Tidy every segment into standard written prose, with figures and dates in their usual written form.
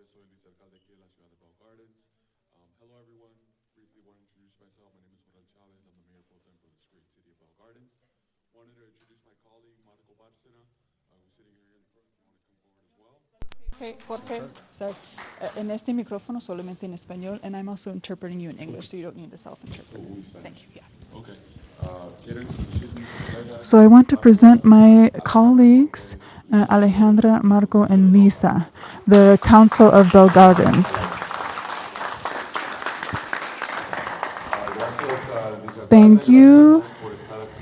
Chavez, soy el vicealcalde aquí de la ciudad de Bell Gardens. Hello everyone, briefly want to introduce myself. My name is Joel Chavez, I'm the mayor pro tem for this great city of Bell Gardens. Wanted to introduce my colleague, Marco Barcena, who's sitting here in front, if you want to come forward as well. Hey, Jorge, sorry. En este micrófono solamente en español, and I'm also interpreting you in English, so you don't need to self-interpret. Thank you, yeah. Okay. ¿Quieren introducir mis colegas? So I want to present my colleagues, Alejandra, Marco, and Lisa, the Council of Bell Gardens. Thank you.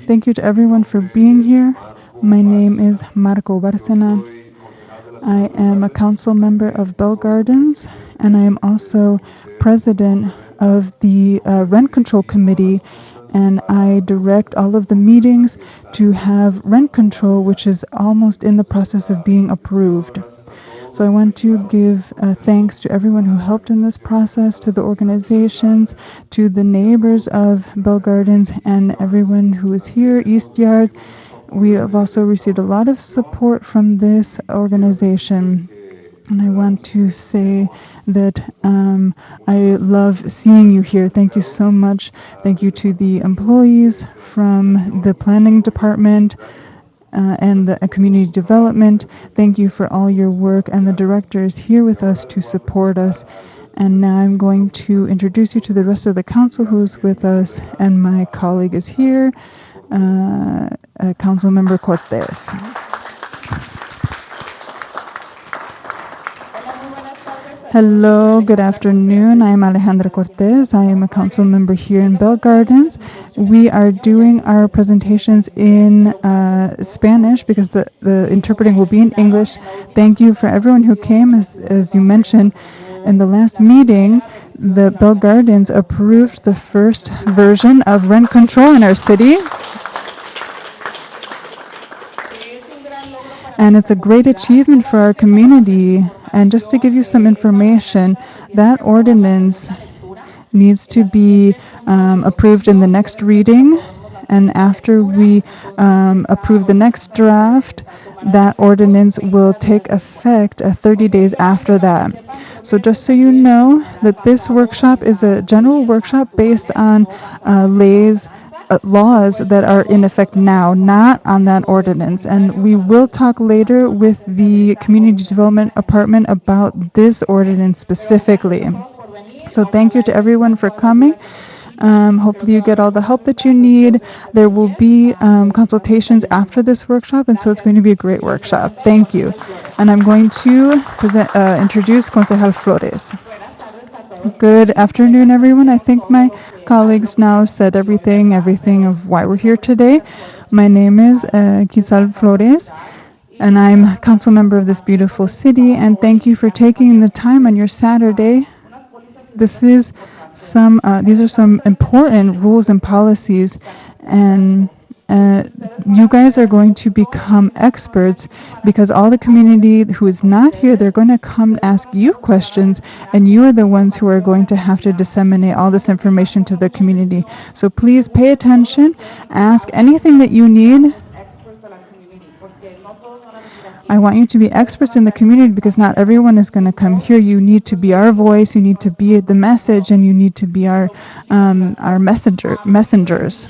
Thank you to everyone for being here. My name is Marco Barcena. I am a council member of Bell Gardens, and I am also president of the Rent Control Committee, and I direct all of the meetings to have rent control, which is almost in the process of being approved. So I want to give thanks to everyone who helped in this process, to the organizations, to the neighbors of Bell Gardens, and everyone who is here, East Yard. We have also received a lot of support from this organization. And I want to say that I love seeing you here. Thank you so much. Thank you to the employees from the planning department and the community development. Thank you for all your work, and the director is here with us to support us. And now I'm going to introduce you to the rest of the council who is with us, and my colleague is here, Council Member Cortez. Hello, good afternoon. I'm Alejandra Cortez. I am a council member here in Bell Gardens. We are doing our presentations in Spanish because the interpreting will be in English. Thank you for everyone who came. As you mentioned, in the last meeting, the Bell Gardens approved the first version of rent control in our city. And it's a great achievement for our community. And just to give you some information, that ordinance needs to be approved in the next reading. And after we approve the next draft, that ordinance will take effect 30 days after that. So just so you know that this workshop is a general workshop based on laws that are in effect now, not on that ordinance. And we will talk later with the Community Development Department about this ordinance specifically. So thank you to everyone for coming. Hopefully you get all the help that you need. There will be consultations after this workshop, and so it's going to be a great workshop. Thank you. And I'm going to introduce Concejal Flores. Good afternoon, everyone. I think my colleagues now said everything of why we're here today. My name is Quisal Flores, and I'm council member of this beautiful city, and thank you for taking the time on your Saturday. These are some important rules and policies, and you guys are going to become experts because all the community who is not here, they're going to come ask you questions, and you are the ones who are going to have to disseminate all this information to the community. So please pay attention, ask anything that you need. I want you to be experts in the community because not everyone is going to come here. You need to be our voice, you need to be the message, and you need to be our messengers.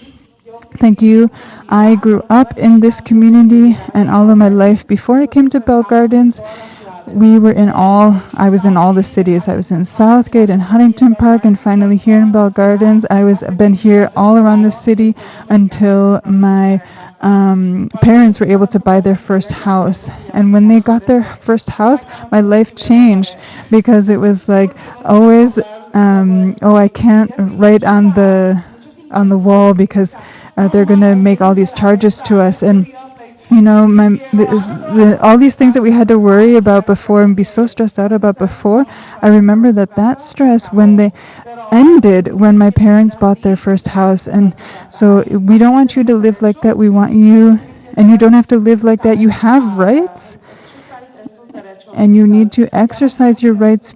Thank you. I grew up in this community, and all of my life before I came to Bell Gardens, I was in all the cities. I was in Southgate and Huntington Park, and finally here in Bell Gardens. I've been here all around the city until my parents were able to buy their first house. And when they got their first house, my life changed because it was like always, I can't write on the wall because they're going to make all these charges to us. And you know, all these things that we had to worry about before and be so stressed out about before, I remember that stress when they ended when my parents bought their first house. And so we don't want you to live like that. We want you, and you don't have to live like that. You have rights, and you need to exercise your rights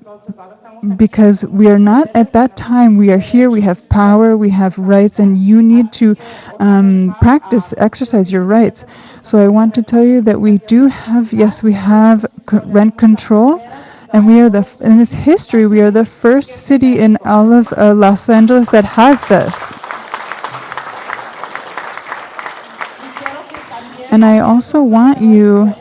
because we are not at that time. We are here, we have power, we have rights, and you need to exercise your rights. So I want to tell you that we have rent control, And we are in this history, we are the first city in all of Los Angeles that has this. And I also want you,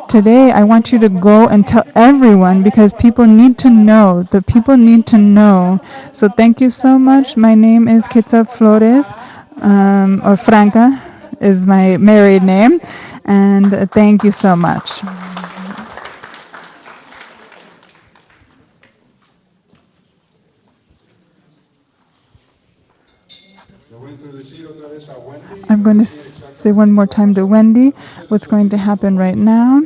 today, I want you to go and tell everyone because people need to know. The people need to know. So thank you so much. My name is Kitza Flores, or Franca is my married name. And thank you so much. I'm going to say one more time to Wendy what's going to happen right now.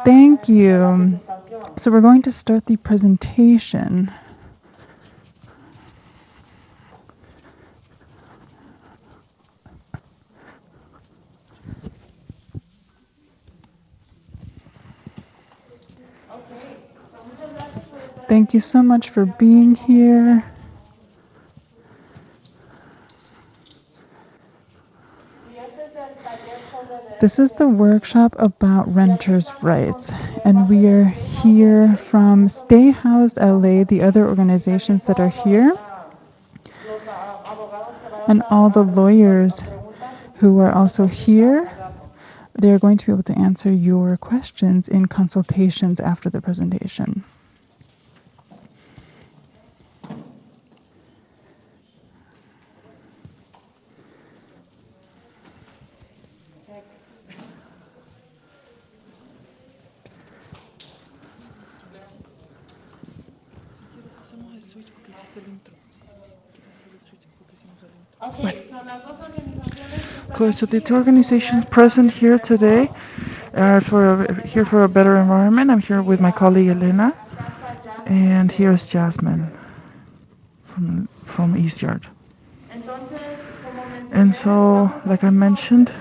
Thank you. So we're going to start the presentation. Thank you so much for being here. This is the workshop about renters' rights, and we are here from Stay Housed LA, the other organizations that are here, and all the lawyers who are also here. They're going to be able to answer your questions in consultations after the presentation. Okay, so the two organizations present here today are here for a better environment. I'm here with my colleague Elena, and here's Jasmine from East Yard. And so, like I mentioned,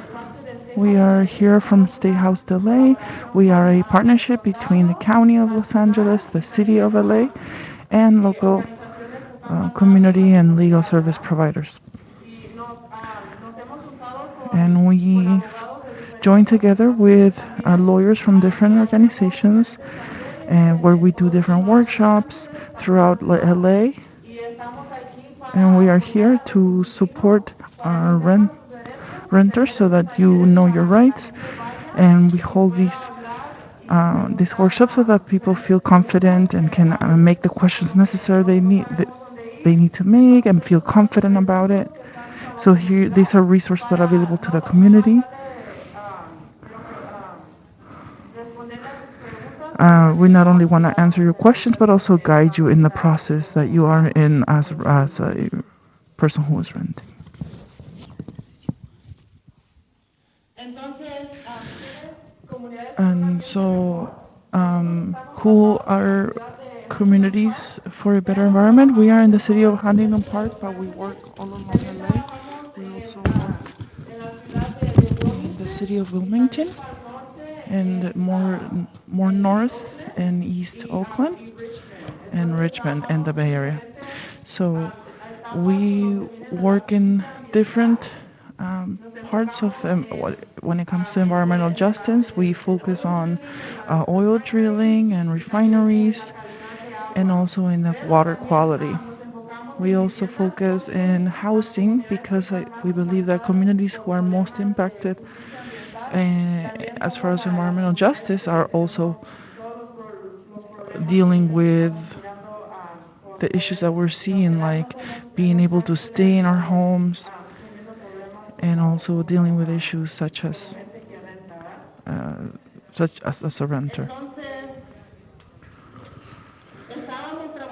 we are here from Stay Housed LA. We are a partnership between the County of Los Angeles, the City of LA, and local community and legal service providers. And we joined together with lawyers from different organizations where we do different workshops throughout LA. And we are here to support our renters so that you know your rights. And we hold these workshops so that people feel confident and can make the questions necessary they need to make and feel confident about it. So here, these are resources that are available to the community. We not only want to answer your questions, but also guide you in the process that you are in as a person who is renting. And so, who are communities for a better environment? We are in the city of Huntington Park, but we work all along LA. We also work in the city of Wilmington and more north and east Oakland and Richmond and the Bay Area. So we work in different parts of when it comes to environmental justice. We focus on oil drilling and refineries, and also in the water quality. We also focus in housing because we believe that communities who are most impacted as far as environmental justice are also dealing with the issues that we're seeing, like being able to stay in our homes, and also dealing with issues such as a renter.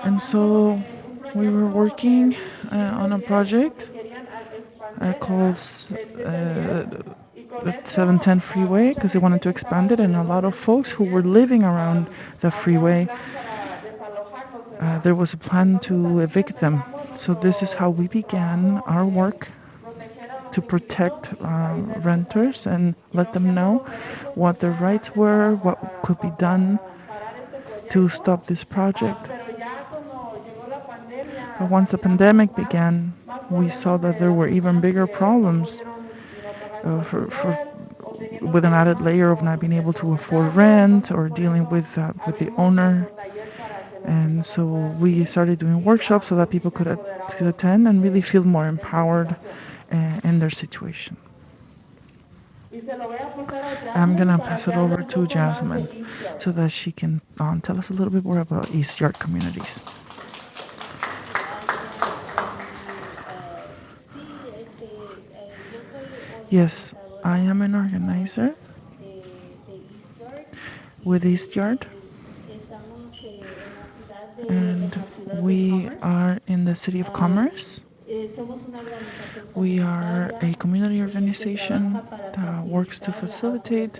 And so we were working on a project called the 710 freeway because they wanted to expand it, and a lot of folks who were living around the freeway, there was a plan to evict them. So this is how we began our work to protect renters and let them know what their rights were, what could be done to stop this project. But once the pandemic began, we saw that there were even bigger problems with an added layer of not being able to afford rent or dealing with the owner. And so we started doing workshops so that people could attend and really feel more empowered in their situation. I'm gonna pass it over to Jasmine so that she can tell us a little bit more about East Yard Communities. Yes, I am an organizer with East Yard, and we are in the City of Commerce. We are a community organization that works to facilitate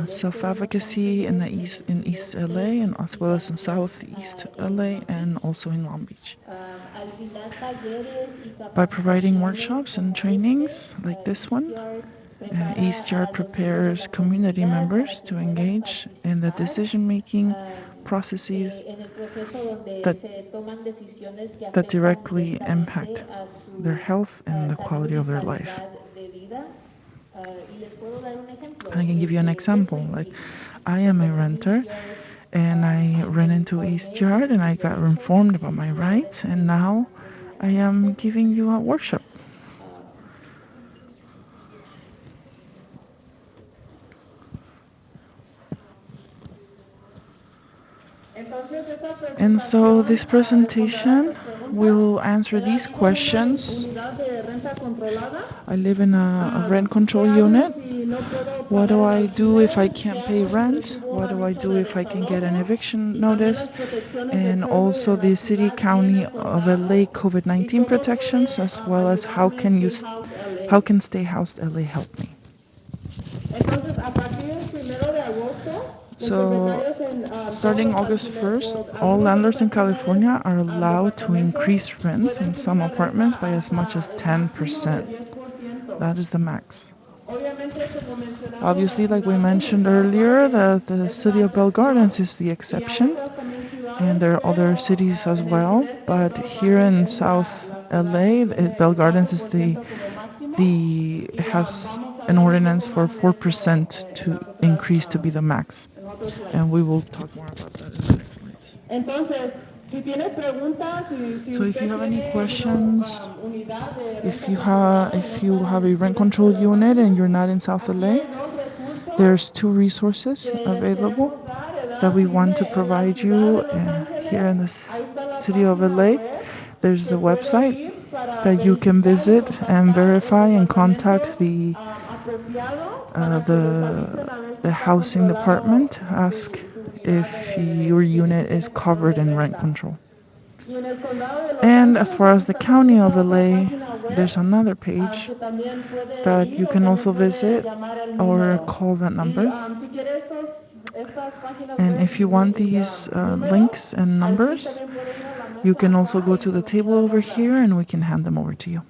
self-advocacy in East LA, and as well as in Southeast LA, and also in Long Beach. By providing workshops and trainings like this one, East Yard prepares community members to engage in the decision-making processes that directly impact their health and the quality of their life. And I can give you an example. Like, I am a renter, and I ran into East Yard, and I got informed about my rights, and now I am giving you a workshop. And so this presentation will answer these questions. I live in a rent control unit. What do I do if I can't pay rent? What do I do if I can get an eviction notice? And also the City County of LA COVID-19 protections, as well as how can Stay Housed LA help me? So, starting August 1st, all landlords in California are allowed to increase rents in some apartments by as much as 10%. That is the max. Obviously, like we mentioned earlier, the city of Bell Gardens is the exception, and there are other cities as well. But here in South LA, Bell Gardens is has an ordinance for 4% to increase to be the max. And we will talk more about that in the next slides. So if you have any questions, if you have a rent control unit and you're not in South LA, there's 2 resources available that we want to provide you here in the city of LA. There's a website that you can visit and verify and contact the housing department, ask if your unit is covered in rent control. And as far as the county of LA, there's another page that you can also visit or call that number. And if you want these links and numbers, you can also go to the table over here and we can hand them over to you.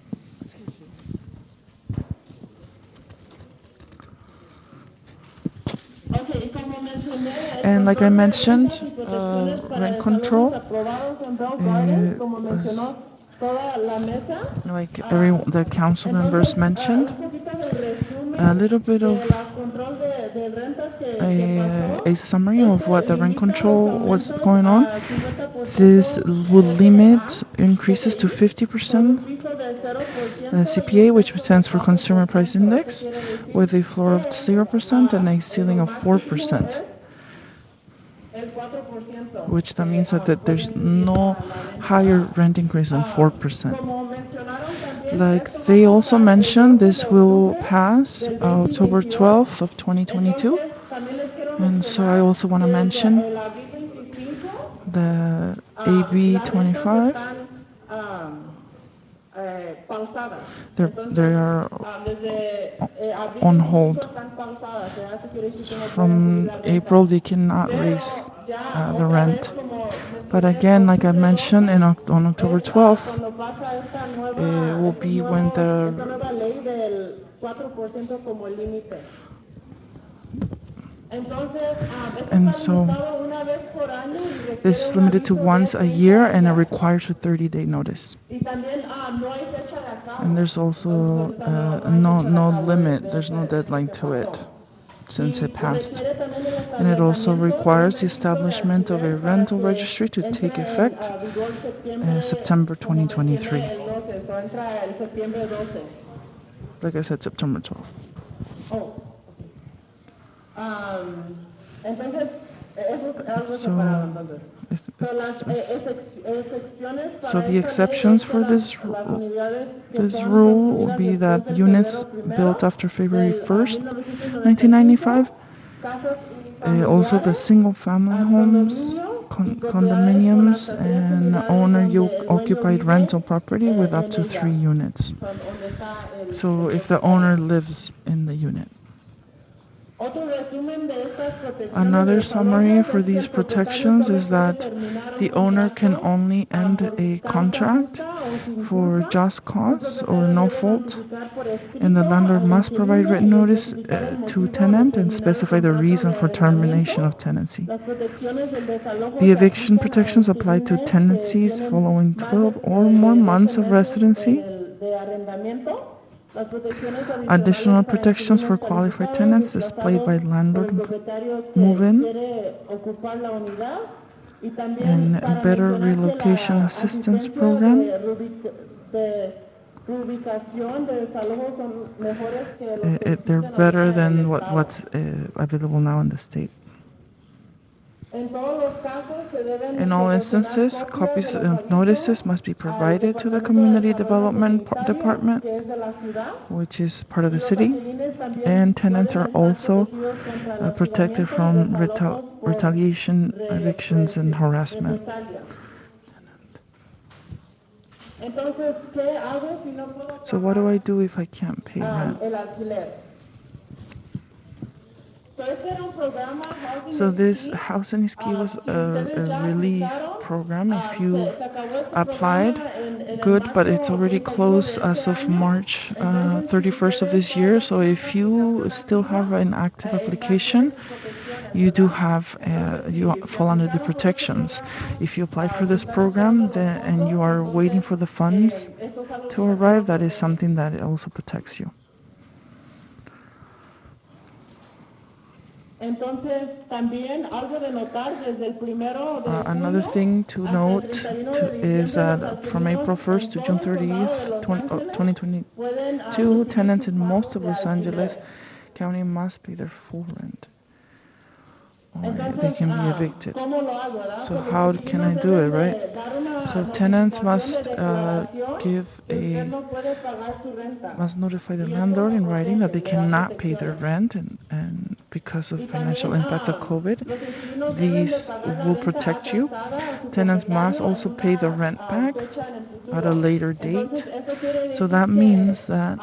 And like I mentioned, rent control, like the council members mentioned, a little bit of a summary of what the rent control was going on. This would limit increases to 50%. CPA, which stands for Consumer Price Index, with a floor of 0% and a ceiling of 4%. Which that means that there's no higher rent increase than 4%. Like they also mentioned, this will pass October 12th of 2022. And so I also want to mention the AB 25. They are on hold. From April, they cannot raise the rent. But again, like I mentioned, on October 12th, it will be when And so this is limited to once a year and it requires a 30-day notice. And there's also no limit, there's no deadline to it since it passed. And it also requires the establishment of a rental registry to take effect September 2023. Like I said, September 12th. So the exceptions for this rule will be that units built after February 1st, 1995, also the single-family homes, condominiums, and owner-occupied rental property with up to 3 units. So if the owner lives in the unit. Another summary for these protections is that the owner can only end a contract for just cause or no fault, and the landlord must provide written notice to tenant and specify the reason for termination of tenancy. The eviction protections apply to tenancies following 12 or more months of residency. Additional protections for qualified tenants displayed by landlord move-in and a better relocation assistance program. They're better than what's available now in the state. In all instances, copies of notices must be provided to the Community Development Department, which is part of the city, and tenants are also protected from retaliation, evictions, and harassment. So what do I do if I can't pay rent? So this House and Ski was a relief program. If you applied, good, but it's already closed as of March 31st of this year. So if you still have an active application, you do have, you fall under the protections. If you apply for this program and you are waiting for the funds to arrive, that is something that also protects you. Another thing to note is that from April 1st to June 30th, 2022, tenants in most of Los Angeles County must pay their full rent, or they can be evicted. So how can I do it, right? So tenants must notify the landlord in writing that they cannot pay their rent, and because of financial impacts of COVID, these will protect you. Tenants must also pay the rent back at a later date. So that means that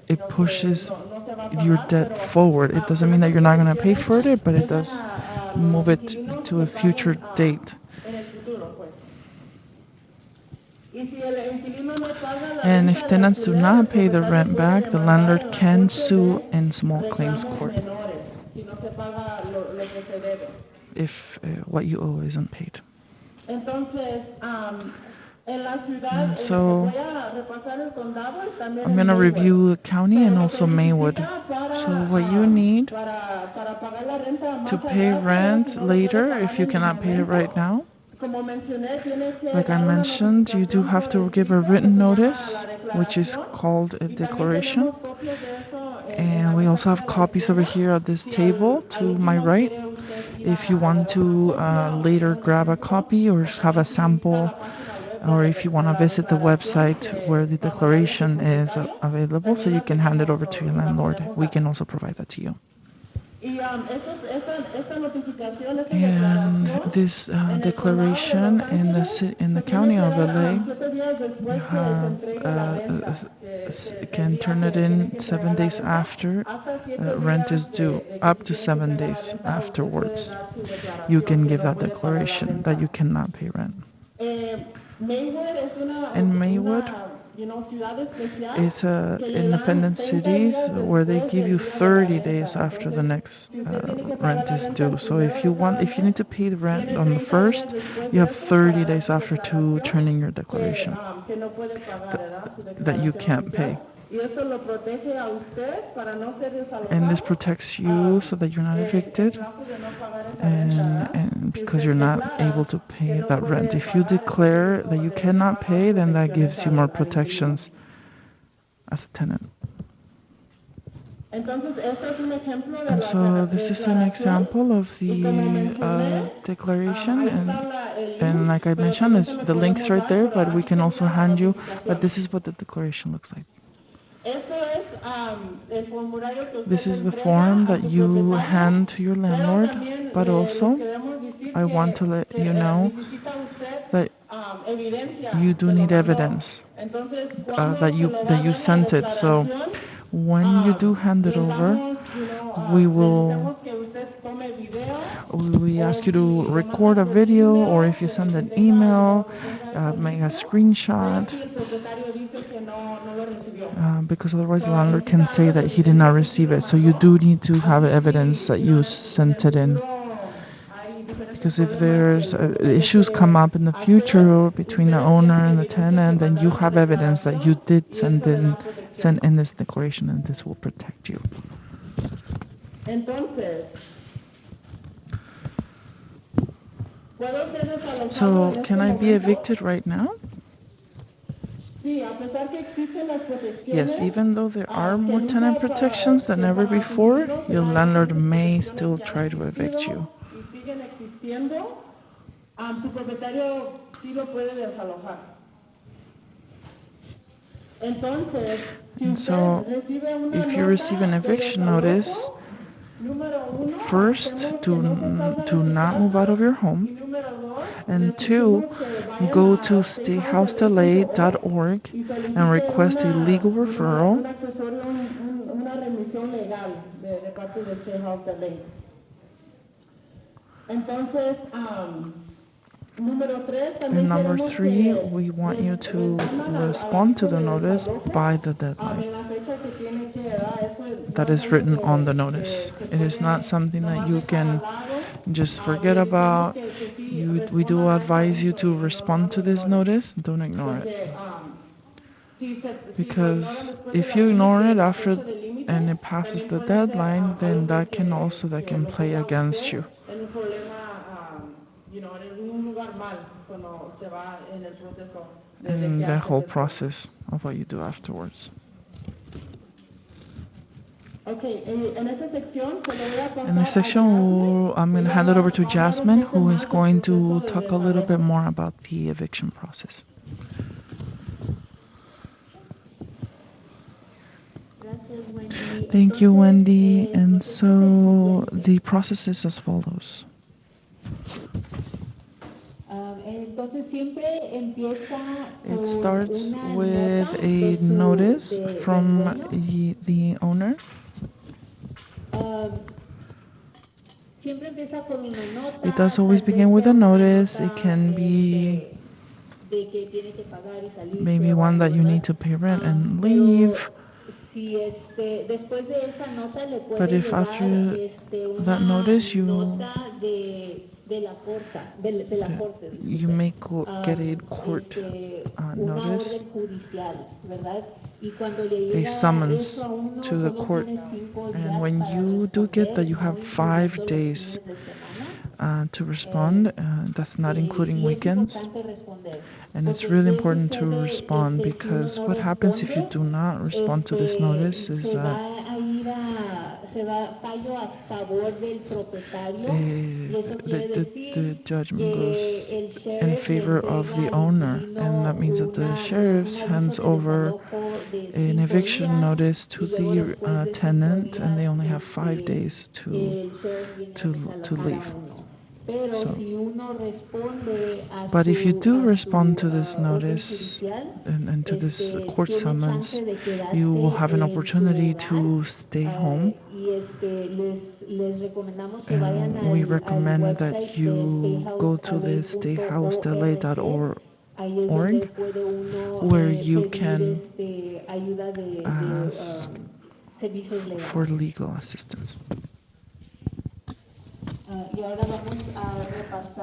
it pushes your debt forward. It doesn't mean that you're not going to pay for it, but it does move it to a future date. And if tenants do not pay the rent back, the landlord can sue in small claims court if what you owe isn't paid. So I'm going to review the county and also Maywood. So what you need to pay rent later, if you cannot pay it right now, like I mentioned, you do have to give a written notice, which is called a declaration. And we also have copies over here at this table to my right. If you want to later grab a copy or have a sample, or if you want to visit the website where the declaration is available, so you can hand it over to your landlord. We can also provide that to you. And this declaration in the county of LA, you can turn it in 7 days after rent is due, up to 7 days afterwards. You can give that declaration that you cannot pay rent. In Maywood, It's independent cities where they give you 30 days after the next rent is due. So if you need to pay the rent on the first, you have 30 days after to turn in your declaration that you can't pay. And this protects you so that you're not evicted and because you're not able to pay that rent. If you declare that you cannot pay, then that gives you more protections as a tenant. And so this is an example of the declaration, and like I mentioned, the link is right there, but we can also hand you, but this is what the declaration looks like. This is the form that you hand to your landlord, but also I want to let you know that you do need evidence that you sent it. So when you do hand it over, we ask you to record a video, or if you send an email, make a screenshot, because otherwise the landlord can say that he did not receive it. So you do need to have evidence that you sent it in. Because if there's issues come up in the future between the owner and the tenant, then you have evidence that you did send in this declaration, and this will protect you. So, can I be evicted right now? Yes, even though there are more tenant protections than ever before, your landlord may still try to evict you. And so, if you receive an eviction notice, first, do not move out of your home, and 2, go to stayhousedelay.org and request a legal referral. And number 3, we want you to respond to the notice by the deadline that is written on the notice. It is not something that you can just forget about. We do advise you to respond to this notice. Don't ignore it. Because if you ignore it and it passes the deadline, then that can play against you in the whole process of what you do afterwards. In this section, I'm going to hand it over to Jasmine, who is going to talk a little bit more about the eviction process. Thank you, Wendy. And so the process is as follows. It starts with a notice from the owner. It does always begin with a notice. It can be maybe one that you need to pay rent and leave. But if after that notice you may get a court notice, a summons to the court, and when you do get that, you have 5 days to respond. That's not including weekends, and it's really important to respond, because what happens if you do not respond to this notice is that the judgment goes in favor of the owner, and that means that the sheriff hands over an eviction notice to the tenant, and they only have 5 days to leave. But if you do respond to this notice and to this court summons, you will have an opportunity to stay home. And we recommend that you go to the stayhousedelay.org where you can ask for legal assistance.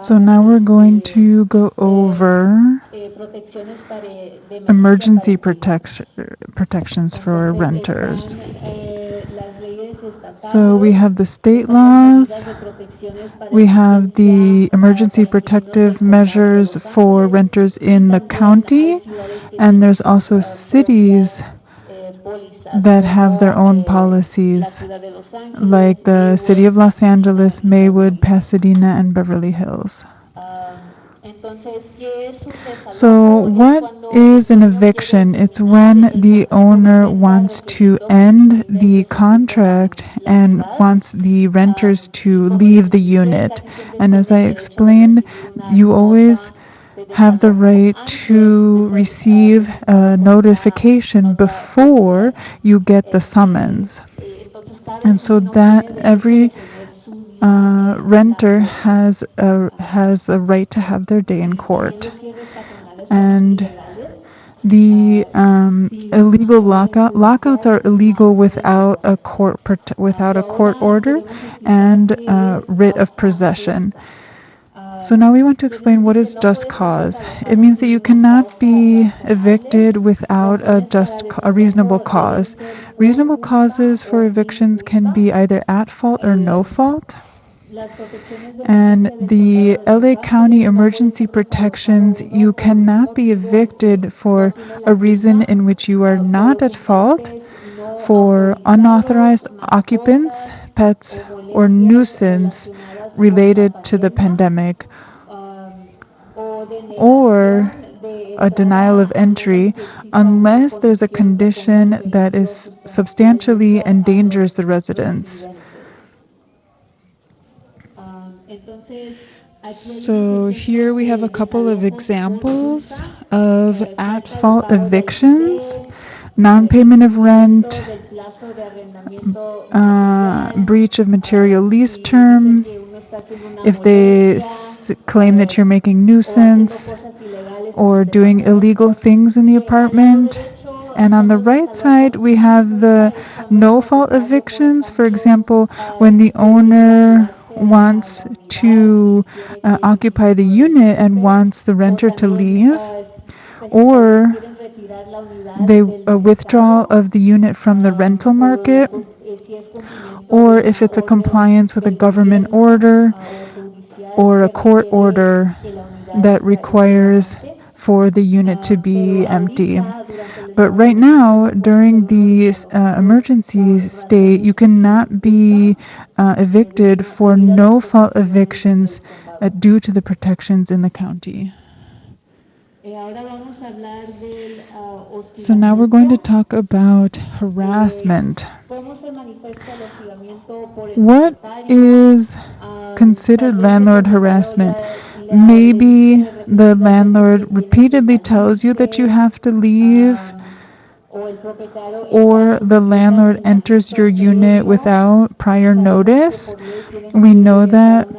So now we're going to go over emergency protections for renters. So we have the state laws, we have the emergency protective measures for renters in the county, and there's also cities that have their own policies, like the city of Los Angeles, Maywood, Pasadena, and Beverly Hills. So what is an eviction? It's when the owner wants to end the contract and wants the renters to leave the unit. And as I explained, you always have the right to receive a notification before you get the summons. And so that every renter has a right to have their day in court. And the illegal lockouts are illegal without a court order and writ of possession. So now we want to explain what is just cause. It means that you cannot be evicted without a reasonable cause. Reasonable causes for evictions can be either at fault or no fault. And the LA County emergency protections, you cannot be evicted for a reason in which you are not at fault, for unauthorized occupants, pets, or nuisance related to the pandemic, or a denial of entry, unless there's a condition that is substantially endangers the residents. So here we have a couple of examples of at-fault evictions: non-payment of rent, breach of material lease term, if they claim that you're making nuisance or doing illegal things in the apartment. And on the right side, we have the no-fault evictions. For example, when the owner wants to occupy the unit and wants the renter to leave, or the withdrawal of the unit from the rental market, or if it's a compliance with a government order or a court order that requires for the unit to be empty. But right now, during the emergency state, you cannot be evicted for no-fault evictions due to the protections in the county. So now we're going to talk about harassment. What is considered landlord harassment? Maybe the landlord repeatedly tells you that you have to leave, or the landlord enters your unit without prior notice. We know that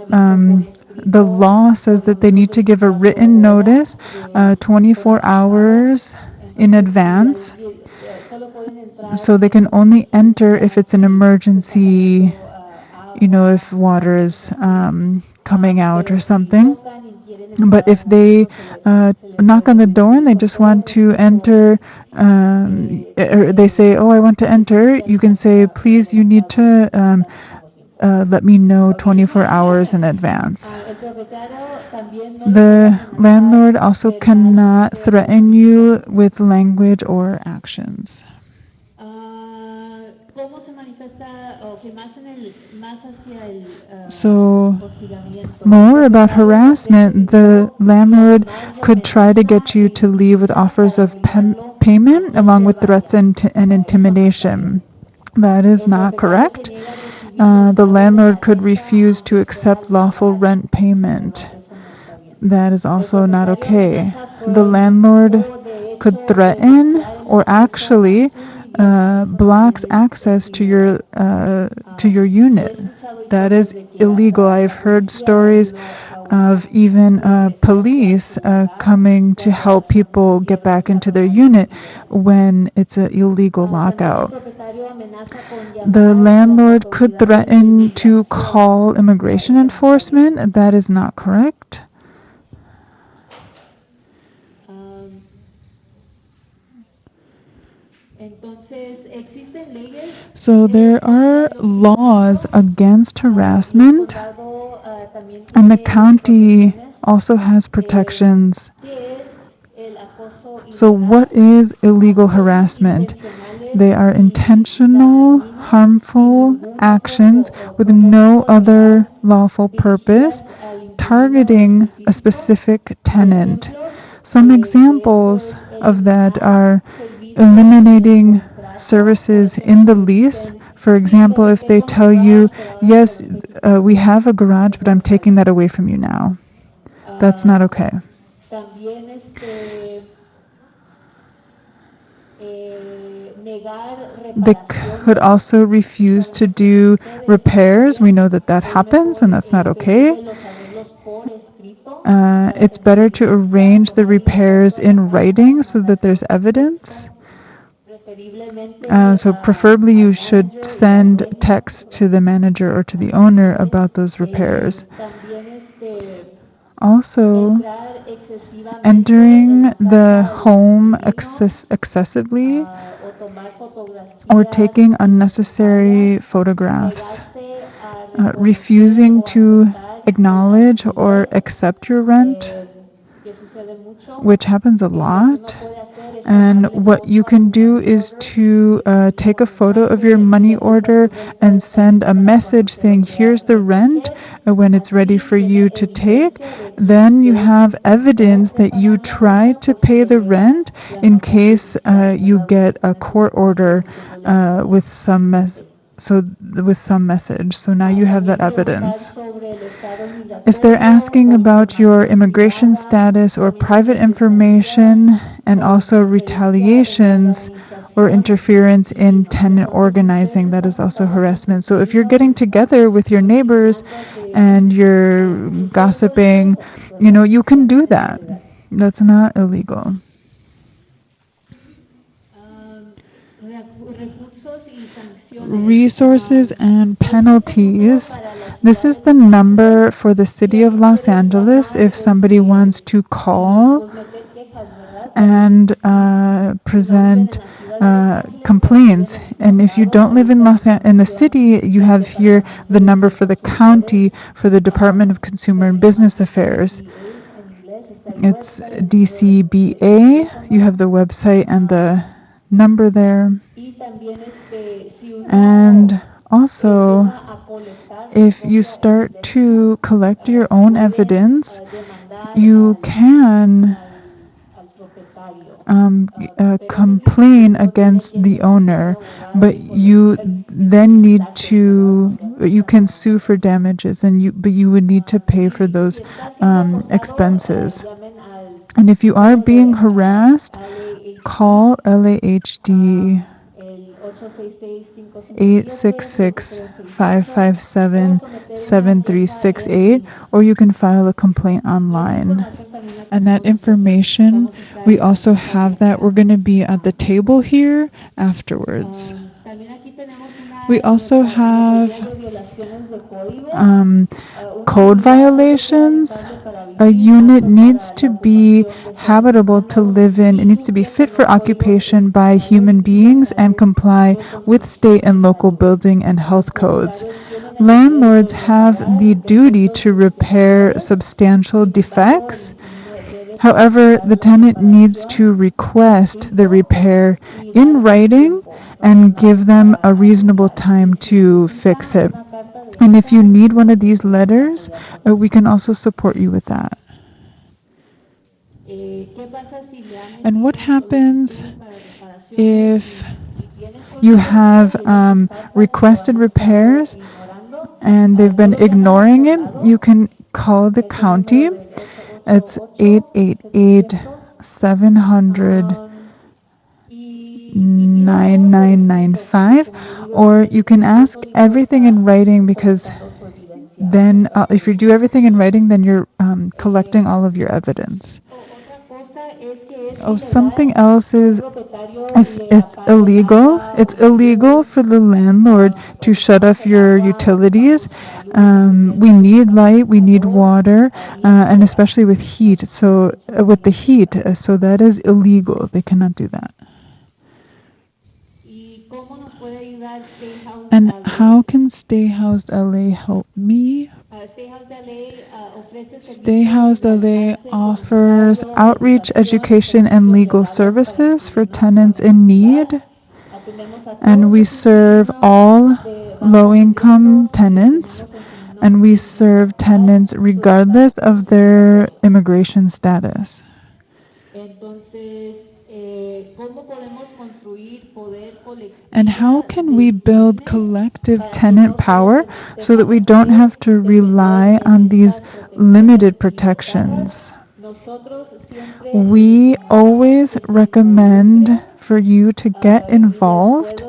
the law says that they need to give a written notice 24 hours in advance, so they can only enter if it's an emergency, if water is coming out or something. But if they knock on the door and they just want to enter, or they say, "Oh, I want to enter," you can say, "Please, you need to let me know 24 hours in advance." The landlord also cannot threaten you with language or actions. So, more about harassment, the landlord could try to get you to leave with offers of payment along with threats and intimidation. That is not correct. The landlord could refuse to accept lawful rent payment. That is also not okay. The landlord could threaten or actually blocks access to your unit. That is illegal. I've heard stories of even police coming to help people get back into their unit when it's an illegal lockout. The landlord could threaten to call immigration enforcement. That is not correct. So there are laws against harassment, and the county also has protections. So what is illegal harassment? They are intentional, harmful actions with no other lawful purpose, targeting a specific tenant. Some examples of that are eliminating services in the lease. For example, if they tell you, yes, we have a garage, but I'm taking that away from you now. That's not okay. They could also refuse to do repairs. We know that that happens, and that's not okay. It's better to arrange the repairs in writing so that there's evidence. So preferably you should send text to the manager or to the owner about those repairs. Also, entering the home excessively or taking unnecessary photographs, refusing to acknowledge or accept your rent, which happens a lot. And what you can do is to take a photo of your money order and send a message saying, here's the rent when it's ready for you to take. Then you have evidence that you tried to pay the rent in case you get a court order with some message. So now you have that evidence. If they're asking about your immigration status or private information, and also retaliations or interference in tenant organizing, that is also harassment. So if you're getting together with your neighbors and you're gossiping, you can do that. That's not illegal. Resources and penalties. This is the number for the city of Los Angeles if somebody wants to call and present complaints. And if you don't live in in the city, you have here the number for the county for the Department of Consumer and Business Affairs. It's DCBA. You have the website and the number there. And also, if you start to collect your own evidence, you can complain against the owner, but you then you can sue for damages, but you would need to pay for those expenses. And if you are being harassed, call LAHD 866-557-7368, or you can file a complaint online. And that information, we also have that. We're going to be at the table here afterwards. We also have code violations. A unit needs to be habitable to live in. It needs to be fit for occupation by human beings and comply with state and local building and health codes. Landlords have the duty to repair substantial defects. However, the tenant needs to request the repair in writing and give them a reasonable time to fix it. And if you need one of these letters, we can also support you with that. And what happens if you have requested repairs and they've been ignoring it? You can call the county. It's 888-700-9995, or you can ask everything in writing because then if you do everything in writing, then you're collecting all of your evidence. Oh, something else is if it's illegal for the landlord to shut off your utilities. We need light, we need water, and especially with heat. So with the heat, so that is illegal. They cannot do that. And how can Stay Housed LA help me? Stay Housed LA offers outreach, education, and legal services for tenants in need. And we serve all low-income tenants, and we serve tenants regardless of their immigration status. And how can we build collective tenant power so that we don't have to rely on these limited protections? We always recommend for you to get involved,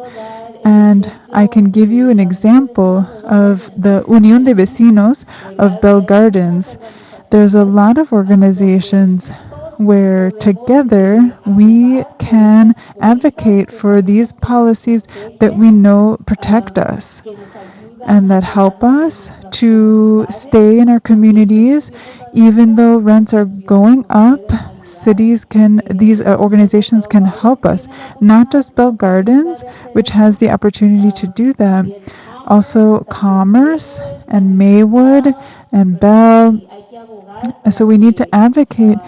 and I can give you an example of the Unión de Vecinos of Bell Gardens. There's a lot of organizations where together we can advocate for these policies that we know protect us and that help us to stay in our communities even though rents are going up. These organizations can help us, not just Bell Gardens, which has the opportunity to do that, also Commerce and Maywood and Bell. So we need to advocate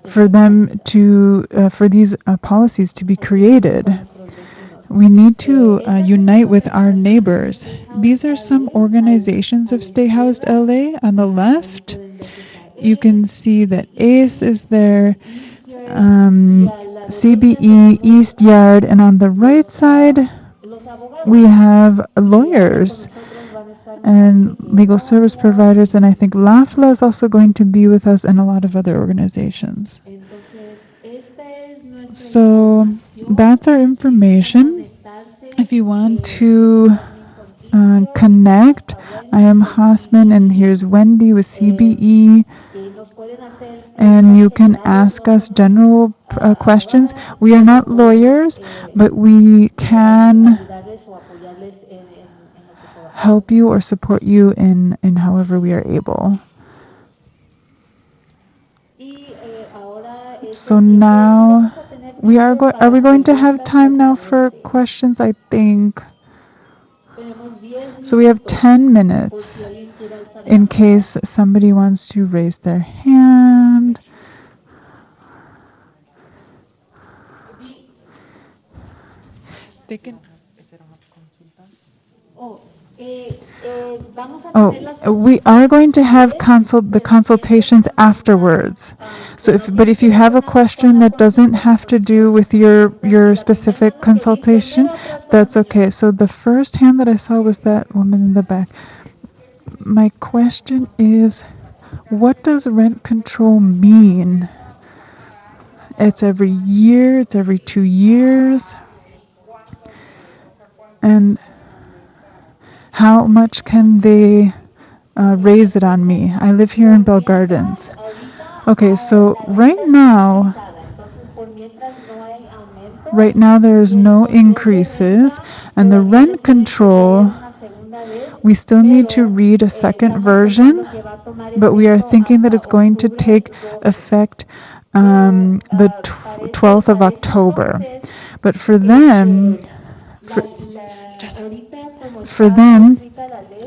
for them to for these policies to be created. We need to unite with our neighbors. These are some organizations of Stay Housed LA. On the left, you can see that ACE is there, CBE, East Yard, and on the right side, we have lawyers and legal service providers, and I think LAFLA is also going to be with us and a lot of other organizations. So that's our information. If you want to connect, I am Hasman, and here's Wendy with CBE. And you can ask us general questions. We are not lawyers, but we can help you or support you in however we are able. So now are we going to have time now for questions? I think. So we have 10 minutes in case somebody wants to raise their hand. They can. We are going to have the consultations afterwards. So if you have a question that doesn't have to do with your specific consultation, that's okay. So the first hand that I saw was that woman in the back. My question is, what does rent control mean? It's every year, it's every 2 years. And how much can they raise it on me? I live here in Bell Gardens. Okay, so right now there's no increases, and the rent control, we still need to read a second version, but we are thinking that it's going to take effect the 12th of October. But for them,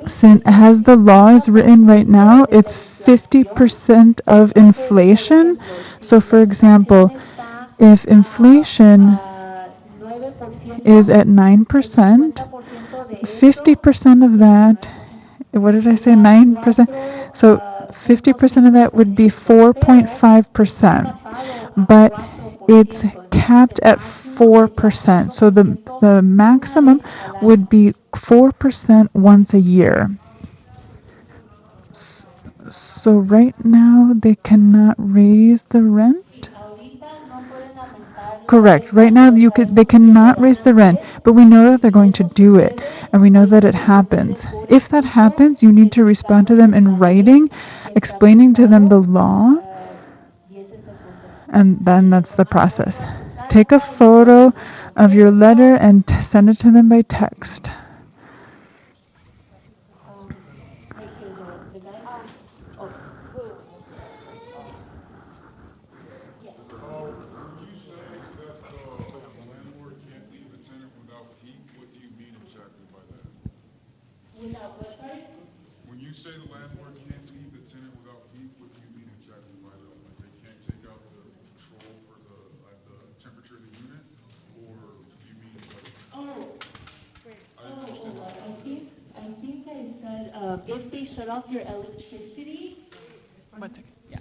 since as the law is written right now, it's 50% of inflation. So for example, if inflation is at 9%, 50% of that, what did I say, 9%? So 50% of that would be 4.5%, but it's capped at 4%. So the maximum would be 4% once a year. So right now they cannot raise the rent. correct. Right now, they cannot raise the rent, but we know that they're going to do it, and we know that it happens. If that happens, you need to respond to them in writing, explaining to them the law, and then that's the process. Take a photo of your letter and send it to them by text. When you say the landlord can't leave the tenant without heat, what do you mean exactly by that? Like they can't take out the control for the temperature of the unit, or do you mean like? I didn't understand that. I think I said if they shut off your electricity. One second. Yeah.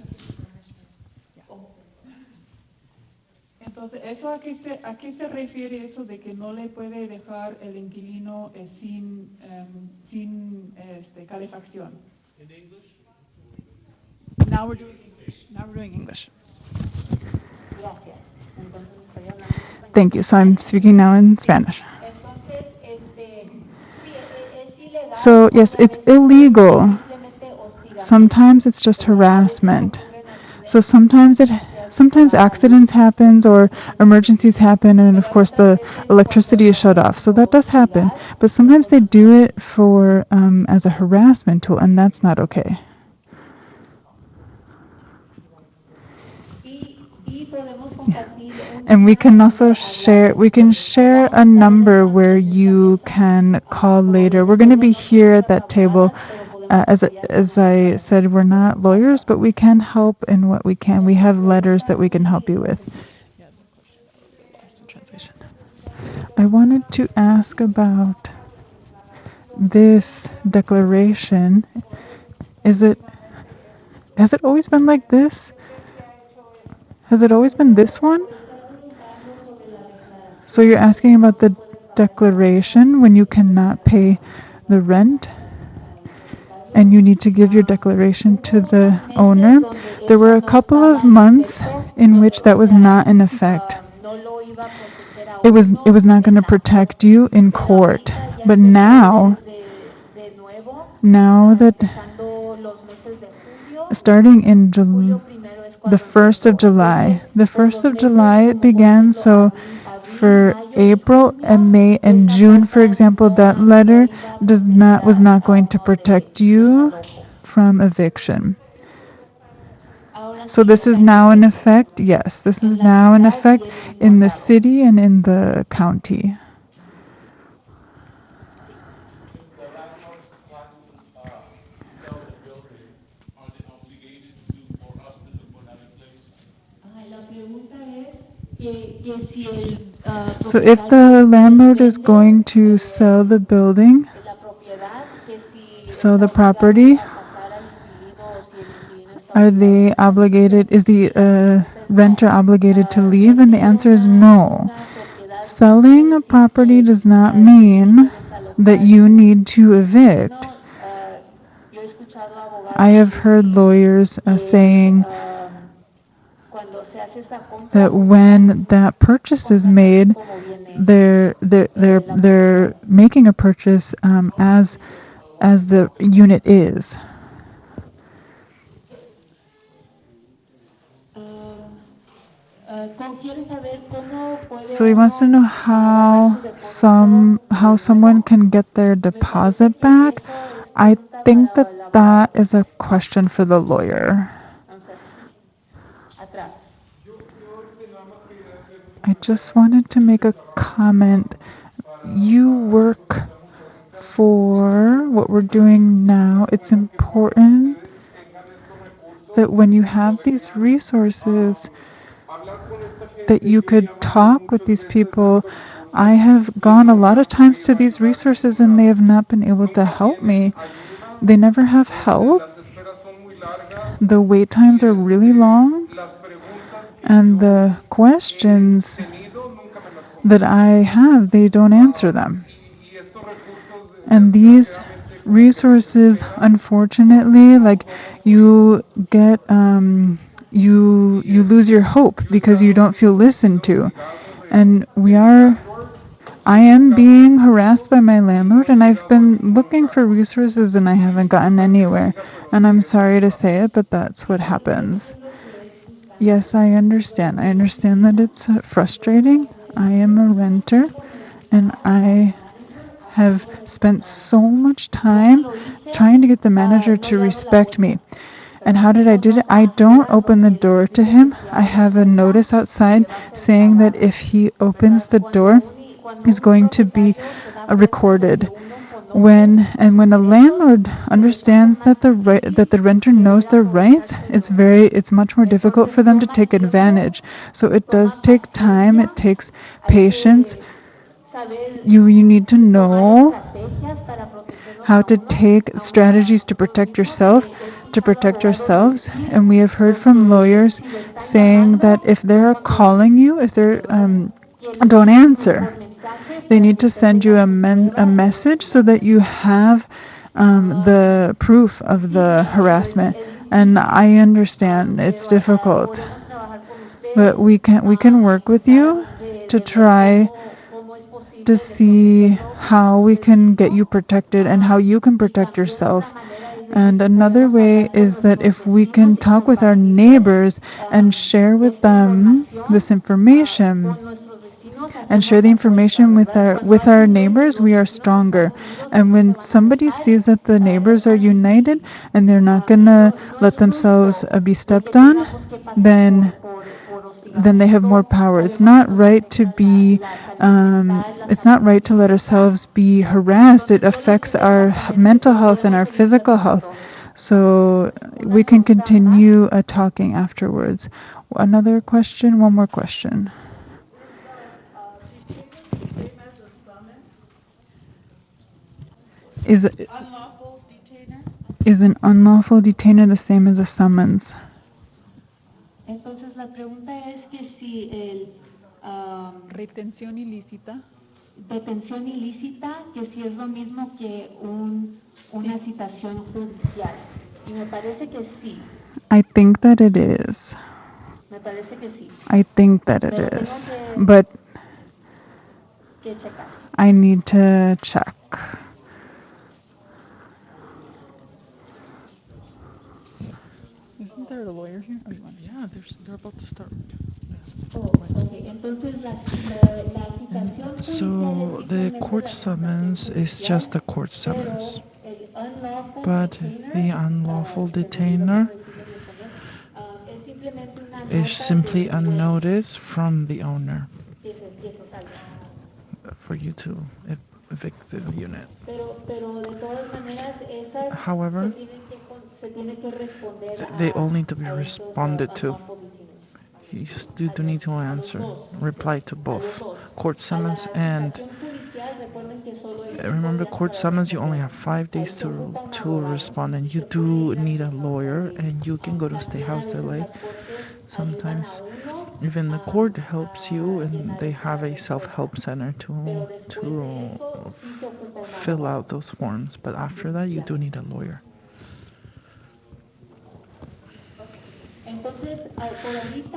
Entonces, ¿eso a qué se refiere eso de que no le puede dejar el inquilino sin calefacción? In English? Now we're doing English. Now we're doing English. Gracias. Entonces estoy hablando en español. Thank you. So I'm speaking now in Spanish. Entonces, sí, es ilegal. So, yes, it's illegal. Simplemente hostigamiento. Sometimes it's just harassment. So sometimes accidents happens or emergencies happen, and of course the electricity is shut off. So that does happen. But sometimes they do it for as a harassment tool, and that's not okay. And we can also share a number where you can call later. We're going to be here at that table. As I said, we're not lawyers, but we can help in what we can. We have letters that we can help you with. I wanted to ask about this declaration. Has it always been like this? Has it always been this one? So you're asking about the declaration when you cannot pay the rent? And you need to give your declaration to the owner. There were a couple of months in which that was not in effect. It was not going to protect you in court. But now that starting in the 1st of July it began, so for April and May and June, for example, that letter was not going to protect you from eviction. So this is now in effect. Yes, this is now in effect in the city and in the county. So if the landlord is going to sell the building, sell the property, are they obligated, is the renter obligated to leave? And the answer is no. Selling a property does not mean that you need to evict. I have heard lawyers saying that when that purchase is made, they're making a purchase as the unit is. So he wants to know how someone can get their deposit back. I think that is a question for the lawyer. I just wanted to make a comment. You work for what we're doing now. It's important that when you have these resources, that you could talk with these people. I have gone a lot of times to these resources and they have not been able to help me. They never have help. The wait times are really long. And the questions that I have, they don't answer them. And these resources, unfortunately, like you get, you lose your hope because you don't feel listened to. And I am being harassed by my landlord, and I've been looking for resources and I haven't gotten anywhere. And I'm sorry to say it, but that's what happens. Yes, I understand. I understand that it's frustrating. I am a renter, and I have spent so much time trying to get the manager to respect me. And how did I do it? I don't open the door to him. I have a notice outside saying that if he opens the door, he's going to be recorded. When a landlord understands that the renter knows their rights, it's much more difficult for them to take advantage. So it does take time. It takes patience. You need to know how to take strategies to protect yourself, to protect yourselves. And we have heard from lawyers saying that if they're calling you, if they're don't answer. They need to send you a message so that you have the proof of the harassment. And I understand it's difficult, but we can work with you to try to see how we can get you protected and how you can protect yourself. And another way is that if we can talk with our neighbors and share with them this information and share the information with our neighbors, we are stronger. And when somebody sees that the neighbors are united and they're not going to let themselves be stepped on, then they have more power. It's not right to let ourselves be harassed. It affects our mental health and our physical health. So we can continue talking afterwards. Another question? One more question. Is an unlawful detainer the same as a summons? Entonces la pregunta es que si el Retención ilícita. detención ilícita, que si es lo mismo que una citación judicial. Y me parece que sí. I think that it is. Me parece que sí. I think that it is. But Que checar. I need to check. Isn't there a lawyer here? Oh, you want to- Yeah, they're about to start. Oh, okay. Entonces la citación So judicial es the simplemente court la summons citación is judicial, just a court pero summons. el unlawful But detainer, the unlawful se me olvidó detainer cómo decirlo en español, es simplemente una is nota simply del a dueño. notice from the owner Ese es algo. for you to evict the unit. Pero de todas maneras, esas However, se tiene que responder they a, all need to be a esos, responded to. unlawful detainers. You do need to answer, reply to both court summons and remember court summons. You only have 5 days to respond, and you do need a lawyer, and you can go to State House LA. Sometimes even the court helps you, and they have a self-help center to fill out those forms. But after that, you do need a lawyer.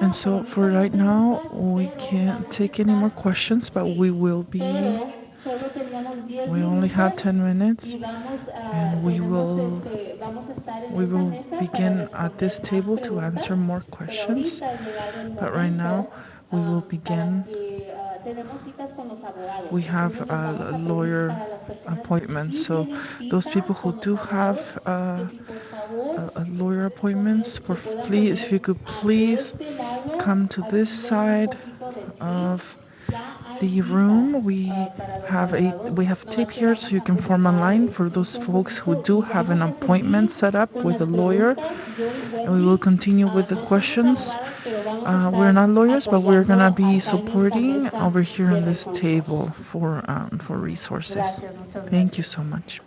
And so for right now, we can't take any more questions, but we only have 10 minutes, and we will begin at this table to answer more questions. But right now, we will begin. We have a lawyer appointment, so those people who do have a lawyer appointments, please, if you could please come to this side of the room. We have tape here, so you can form a line for those folks who do have an appointment set up with a lawyer. And we will continue with the questions. We're not lawyers, but we're gonna be supporting over here on this table for resources. Thank you so much.